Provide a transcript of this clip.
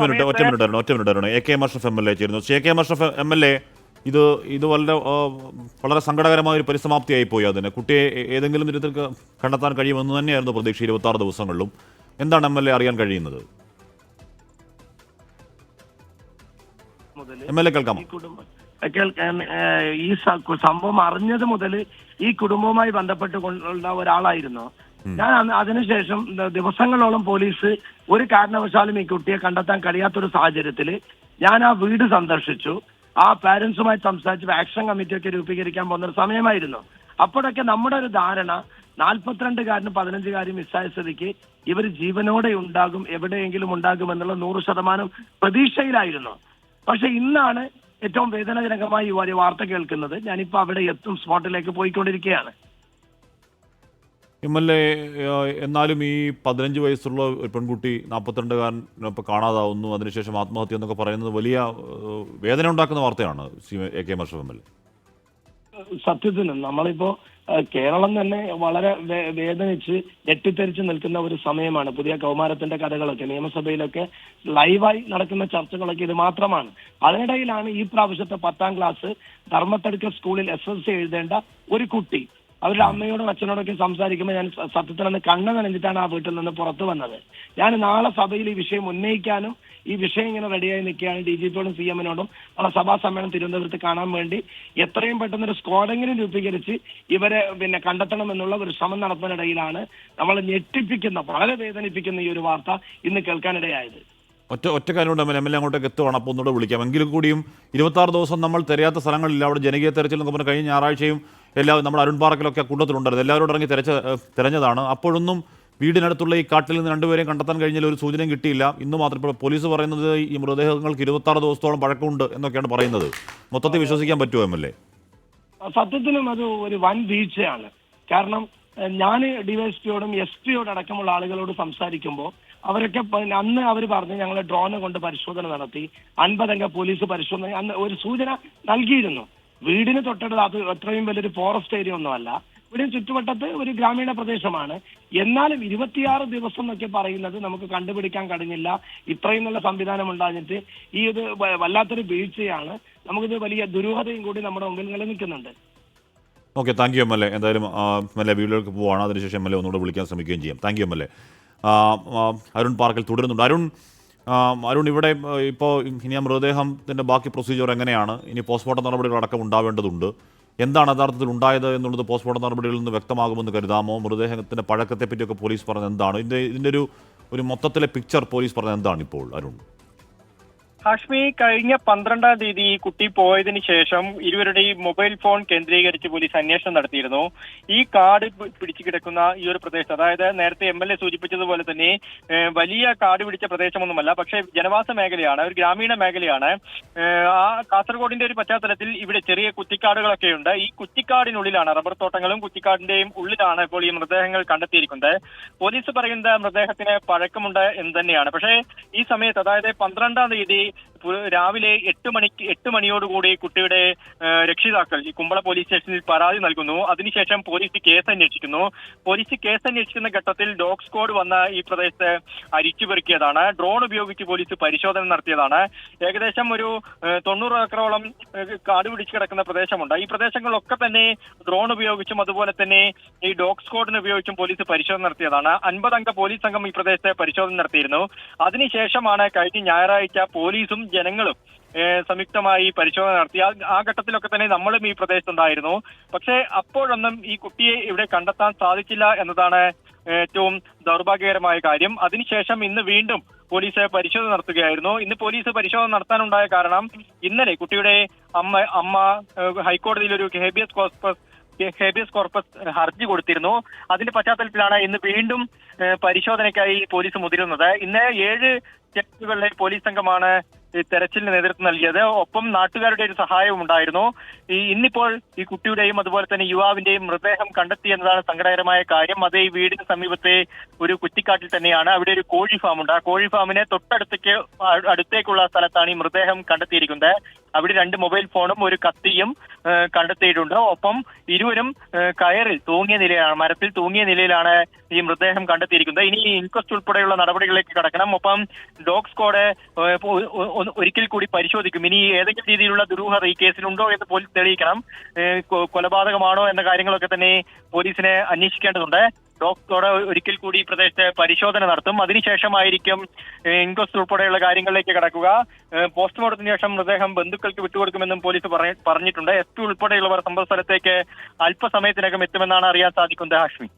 ഒറ്റ മിനിറ്റ് A K M Ashraf M L A ചേരുന്നു. A K M Ashraf M L A, ഇത് വളരെ സങ്കടകരമായ ഒരു പരിസമാപ്തിയായി പോയി. അതിന് കുട്ടിയെ ഏതെങ്കിലും വിധത്തിൽ കണ്ടെത്താൻ കഴിയുമെന്ന് തന്നെയായിരുന്നു പ്രതീക്ഷ 26 ദിവസങ്ങളിലും. എന്താണ് എം എൽ എ അറിയാൻ കഴിയുന്നത്? എം എൽ എ കേൾക്കാമോ? ഈ സംഭവം അറിഞ്ഞത് മുതൽ ഈ കുടുംബവുമായി ബന്ധപ്പെട്ടുകൊണ്ടുള്ള ഒരാളായിരുന്നു ഞാൻ. അതിനുശേഷം ദിവസങ്ങളോളം പോലീസ് ഒരു കാരണവശാലും ഈ കുട്ടിയെ കണ്ടെത്താൻ കഴിയാത്തൊരു സാഹചര്യത്തിൽ ഞാൻ ആ വീട് സന്ദർശിച്ചു. ആ പാരന്റ്സുമായി സംസാരിച്ച് ആക്ഷൻ കമ്മിറ്റിയൊക്കെ രൂപീകരിക്കാൻ പോകുന്ന ഒരു സമയമായിരുന്നു. അപ്പോഴൊക്കെ നമ്മുടെ ഒരു ധാരണ 42-കാരനും 15-കാരും മിസ്സായ സ്ഥിതിക്ക് ഇവർ ജീവനോടെ ഉണ്ടാകും, എവിടെയെങ്കിലും ഉണ്ടാകും എന്നുള്ള 100% പ്രതീക്ഷയിലായിരുന്നു. പക്ഷെ ഇന്നാണ് ഏറ്റവും വേദനാജനകമായി ഒരു വാർത്ത കേൾക്കുന്നത്. ഞാനിപ്പോ അവിടെ എത്തും, സ്പോട്ടിലേക്ക് പോയിക്കൊണ്ടിരിക്കുകയാണ്. എം എൽ എ, എന്നാലും ഈ 15 വയസ്സുള്ള ഒരു പെൺകുട്ടി 42-കാരനൊപ്പം കാണാതാവുന്നു, അതിനുശേഷം ആത്മഹത്യ എന്നൊക്കെ പറയുന്നത് വലിയ വേദന ഉണ്ടാക്കുന്ന വാർത്തയാണ്. A K Ashraf M L A, സത്യത്തിന് നമ്മളിപ്പോ കേരളം തന്നെ വളരെ വേദനിച്ച് ഞെട്ടിത്തെറിച്ച് നിൽക്കുന്ന ഒരു സമയമാണ്. പുതിയ കൗമാരത്തിന്റെ കഥകളൊക്കെ നിയമസഭയിലൊക്കെ ലൈവായി നടക്കുന്ന ചർച്ചകളൊക്കെ ഇത് മാത്രമാണ്. അതിനിടയിലാണ് ഈ പ്രാവശ്യത്തെ 10ാം ക്ലാസ് ധർമ്മത്തടുക്ക സ്കൂളിൽ SSLC എഴുതേണ്ട ഒരു കുട്ടി അവരുടെ അമ്മയോടും അച്ഛനോടൊക്കെ സംസാരിക്കുമ്പോൾ ഞാൻ സത്യത്തിലൊന്ന് കണ്ണ് നനഞ്ഞിട്ടാണ് ആ വീട്ടിൽ നിന്ന് പുറത്തു വന്നത്. ഞാൻ നാളെ സഭയിൽ ഈ വിഷയം ഉന്നയിക്കാനും ഈ വിഷയം ഇങ്ങനെ റെഡിയായി നിൽക്കുകയാണ്. DGPയോടും CM-നോടും നമ്മളെ സഭാ സമ്മേളനം തിരുവനന്തപുരത്ത് കാണാൻ വേണ്ടി എത്രയും പെട്ടെന്ന് ഒരു സ്ക്വാഡെങ്കിലും രൂപീകരിച്ച് ഇവരെ കണ്ടെത്തണം എന്നുള്ള ഒരു ശ്രമം നടത്തുന്നതിനിടയിലാണ് നമ്മൾ ഞെട്ടിപ്പിക്കുന്ന, വളരെ വേദനിപ്പിക്കുന്ന ഈ ഒരു വാർത്ത ഇന്ന് കേൾക്കാനിടയായത്. ഒറ്റ കാര്യമുണ്ട്, എം എൽ എ അങ്ങോട്ടേക്ക് എത്തുവാണ്, അപ്പോൾ ഒന്നുകൂടെ വിളിക്കാം. എങ്കിലും കൂടിയും 26 ദിവസം നമ്മൾ തിരയാത്ത സ്ഥലങ്ങളില്ല. അവിടെ ജനകീയ തെരച്ചിൽ എന്നൊക്കെ പറഞ്ഞാൽ കഴിഞ്ഞ ഞായറാഴ്ചയും നമ്മുടെ അരുൺ പാർക്കിലൊക്കെ കൂട്ടത്തിലുണ്ടായിരുന്നു. എല്ലാവരും ഇറങ്ങി തിരഞ്ഞതാണ്. അപ്പോഴൊന്നും വീടിനടുത്തുള്ള ഈ കാട്ടിൽ നിന്ന് രണ്ടുപേരെയും കണ്ടെത്താൻ കഴിഞ്ഞാൽ ഒരു സൂചനയും കിട്ടിയില്ല. ഇന്ന് മാത്രം ഇപ്പോൾ പോലീസ് പറയുന്നത് ഈ മൃതദേഹങ്ങൾക്ക് 26 ദിവസത്തോളം പഴക്കമുണ്ട് എന്നൊക്കെയാണ് പറയുന്നത്. മൊത്തത്തിൽ വിശ്വസിക്കാൻ പറ്റുമോ എം എൽ എ? സത്യത്തിലും അത് ഒരു വൻ വീഴ്ചയാണ്. കാരണം ഞാൻ DYSPയോടും SP-യോടും അടക്കമുള്ള ആളുകളോട് സംസാരിക്കുമ്പോൾ അവരൊക്കെ അന്ന് അവർ പറഞ്ഞു ഞങ്ങൾ ഡ്രോണ് കൊണ്ട് പരിശോധന നടത്തി, 50 അംഗ പോലീസ് പരിശോധന അന്ന് ഒരു സൂചന നൽകിയിരുന്നു. വീടിന് തൊട്ടടുത്ത് അത് അത്രയും വലിയൊരു ഫോറസ്റ്റ് ഏരിയ ഒന്നുമല്ല, വീടിന് ചുറ്റുവട്ടത്ത് ഒരു ഗ്രാമീണ പ്രദേശമാണ്. എന്നാലും 26 ദിവസം എന്നൊക്കെ പറയുന്നത് നമുക്ക് കണ്ടുപിടിക്കാൻ കഴിഞ്ഞില്ല. ഇത്രയും നല്ല സംവിധാനം ഉണ്ടായിട്ട് ഈ ഇത് വല്ലാത്തൊരു വീഴ്ചയാണ്. നമുക്കിത് വലിയ ദുരൂഹതയും കൂടി നമ്മുടെ മുമ്പിൽ നിലനിൽക്കുന്നുണ്ട്. Okay, thank you M L A. എന്തായാലും എം എൽ എ വീട്ടിലേക്ക് പോവുകയാണ്. അതിനുശേഷം എം എൽ എ ഒന്നുകൂടെ വിളിക്കാൻ ശ്രമിക്കുകയും ചെയ്യാം. Thank you M L A. Arun പാർക്കിൽ തുടരുന്നുണ്ട്. അരുൺ, ഇവിടെ ഇപ്പോൾ ഇനി ആ മൃതദേഹത്തിൻ്റെ ബാക്കി പ്രൊസീജിയർ എങ്ങനെയാണ്? ഇനി പോസ്റ്റ്മോർട്ടം നടപടികളടക്കം ഉണ്ടാവേണ്ടതുണ്ട്. എന്താണ് യഥാർത്ഥത്തിൽ ഉണ്ടായത് എന്നുള്ളത് പോസ്റ്റ്മോർട്ടം നടപടികളിൽ നിന്ന് വ്യക്തമാകുമെന്ന് കരുതാമോ? മൃതദേഹത്തിൻ്റെ പഴക്കത്തെ പറ്റിയൊക്കെ പോലീസ് പറഞ്ഞത് എന്താണ്? ഇതിൻ്റെ ഒരു മൊത്തത്തിലെ പിക്ചർ പോലീസ് പറഞ്ഞത് എന്താണ് ഇപ്പോൾ, അരുൺ? ഹാഷ്മി, കഴിഞ്ഞ 12-ാം തീയതി ഈ കുട്ടി പോയതിനു ശേഷം ഇരുവരുടെയും മൊബൈൽ ഫോൺ കേന്ദ്രീകരിച്ച് പോലീസ് അന്വേഷണം നടത്തിയിരുന്നു. ഈ കാട് പിടിച്ചു കിടക്കുന്ന ഈ ഒരു പ്രദേശത്ത്, അതായത് നേരത്തെ MLA സൂചിപ്പിച്ചതുപോലെ തന്നെ വലിയ കാട് പിടിച്ച പ്രദേശമൊന്നുമല്ല, പക്ഷേ ജനവാസ മേഖലയാണ്, ഒരു ഗ്രാമീണ മേഖലയാണ്. ആ കാസർഗോഡിന്റെ ഒരു പശ്ചാത്തലത്തിൽ ഇവിടെ ചെറിയ കുറ്റിക്കാടുകളൊക്കെ ഉണ്ട്. ഈ കുറ്റിക്കാടിനുള്ളിലാണ്, റബ്ബർ തോട്ടങ്ങളും കുറ്റിക്കാടിന്റെയും ഉള്ളിലാണ് ഇപ്പോൾ ഈ മൃതദേഹങ്ങൾ കണ്ടെത്തിയിരിക്കുന്നത്. പോലീസ് പറയുന്നത് മൃതദേഹത്തിന് പഴക്കമുണ്ട് എന്ന് തന്നെയാണ്. പക്ഷേ ഈ സമയത്ത്, അതായത് 12-ാം തീയതി രാവിലെ 8 മണിയോടുകൂടി കുട്ടിയുടെ രക്ഷിതാക്കൾ ഈ കുമ്പള പോലീസ് സ്റ്റേഷനിൽ പരാതി നൽകുന്നു. അതിനുശേഷം പോലീസ് കേസ് അന്വേഷിക്കുന്നു. പോലീസ് കേസ് അന്വേഷിക്കുന്ന ഘട്ടത്തിൽ ഡോഗ് സ്ക്വാഡ് വന്ന് ഈ പ്രദേശത്ത് അരിച്ചുപെറുക്കിയതാണ്. ഡ്രോൺ ഉപയോഗിച്ച് പോലീസ് പരിശോധന നടത്തിയതാണ്. ഏകദേശം ഒരു 90 ഏക്കറോളം കാട് പിടിച്ചു കിടക്കുന്ന പ്രദേശമുണ്ട്. ഈ പ്രദേശങ്ങളിലൊക്കെ തന്നെ ഡ്രോൺ ഉപയോഗിച്ചും അതുപോലെ തന്നെ ഈ ഡോഗ് സ്ക്വാഡിനെ ഉപയോഗിച്ചും പോലീസ് പരിശോധന നടത്തിയതാണ്. 50 അംഗ പോലീസ് സംഘം ഈ പ്രദേശത്ത് പരിശോധന നടത്തിയിരുന്നു. അതിനുശേഷമാണ് കഴിഞ്ഞ ഞായറാഴ്ച പോലീസും ജനങ്ങളും സംയുക്തമായി പരിശോധന നടത്തി. ആ ഘട്ടത്തിലൊക്കെ തന്നെ നമ്മളും ഈ പ്രദേശത്തുണ്ടായിരുന്നു. പക്ഷേ അപ്പോഴൊന്നും ഈ കുട്ടിയെ ഇവിടെ കണ്ടെത്താൻ സാധിച്ചില്ല എന്നതാണ് ഏറ്റവും ദൗർഭാഗ്യകരമായ കാര്യം. അതിനുശേഷം ഇന്ന് വീണ്ടും പോലീസ് പരിശോധന നടത്തുകയായിരുന്നു. ഇന്ന് പോലീസ് പരിശോധന നടത്താനുണ്ടായ കാരണം, ഇന്നലെ കുട്ടിയുടെ അമ്മ ഹൈക്കോടതിയിൽ ഒരു ഹേബിയസ് കോർപ്പസ് ഹർജി കൊടുത്തിരുന്നു. അതിന്റെ പശ്ചാത്തലത്തിലാണ് ഇന്ന് വീണ്ടും പരിശോധനയ്ക്കായി പോലീസ് മുതിരുന്നത്. ഇന്ന് 7 ചെക്കുകളിലെ പോലീസ് സംഘമാണ് തെരച്ചിലിന് നേതൃത്വം നൽകിയത്. ഒപ്പം നാട്ടുകാരുടെ ഒരു സഹായവും ഉണ്ടായിരുന്നു. ഇന്നിപ്പോൾ ഈ കുട്ടിയുടെയും അതുപോലെ തന്നെ യുവാവിന്റെയും മൃതദേഹം കണ്ടെത്തി എന്നതാണ് സങ്കടകരമായ കാര്യം. അത് ഈ വീടിന് സമീപത്തെ ഒരു കുറ്റിക്കാട്ടിൽ തന്നെയാണ്. അവിടെ ഒരു കോഴി ഫാം ഉണ്ട്. ആ കോഴി ഫാമിന് തൊട്ടടുത്തേക്കുള്ള സ്ഥലത്താണ് ഈ മൃതദേഹം കണ്ടെത്തിയിരിക്കുന്നത്. അവിടെ 2 മൊബൈൽ ഫോണും ഒരു കത്തിയും കണ്ടെത്തിയിട്ടുണ്ട്. ഒപ്പം ഇരുവരും കയറിൽ തൂങ്ങിയ നിലയിലാണ്, മരത്തിൽ തൂങ്ങിയ നിലയിലാണ് ഈ മൃതദേഹം കണ്ടെത്തിയിരിക്കുന്നത്. ഇനി ഇൻക്വസ്റ്റ് ഉൾപ്പെടെയുള്ള നടപടികളിലേക്ക് കടക്കണം. ഒപ്പം ഡോഗ് സ്ക്വാഡ് ഒരിക്കൽ കൂടി പരിശോധിക്കും. ഇനി ഏതെങ്കിലും രീതിയിലുള്ള ദുരൂഹത ഈ കേസിലുണ്ടോ എന്ന് പോലീസ് തെളിയിക്കണം. കൊലപാതകമാണോ എന്ന കാര്യങ്ങളൊക്കെ തന്നെ പോലീസിനെ അന്വേഷിക്കേണ്ടതുണ്ട്. ഡോഗ് സ്ക്വാഡ് ഒരിക്കൽ കൂടി പ്രദേശത്ത് പരിശോധന നടത്തും. അതിനുശേഷമായിരിക്കും ഇൻക്വസ്റ്റ് ഉൾപ്പെടെയുള്ള കാര്യങ്ങളിലേക്ക് കടക്കുക. പോസ്റ്റ്മോർട്ടത്തിന് ശേഷം മൃതദേഹം ബന്ധുക്കൾക്ക് വിട്ടുകൊടുക്കുമെന്നും പോലീസ് പറഞ്ഞിട്ടുണ്ട്. SP ഉൾപ്പെടെയുള്ളവർ സംഭവ സ്ഥലത്തേക്ക് അല്പസമയത്തിനകം എത്തുമെന്നാണ് അറിയാൻ സാധിക്കുന്നത്. ഹാഷ്മി.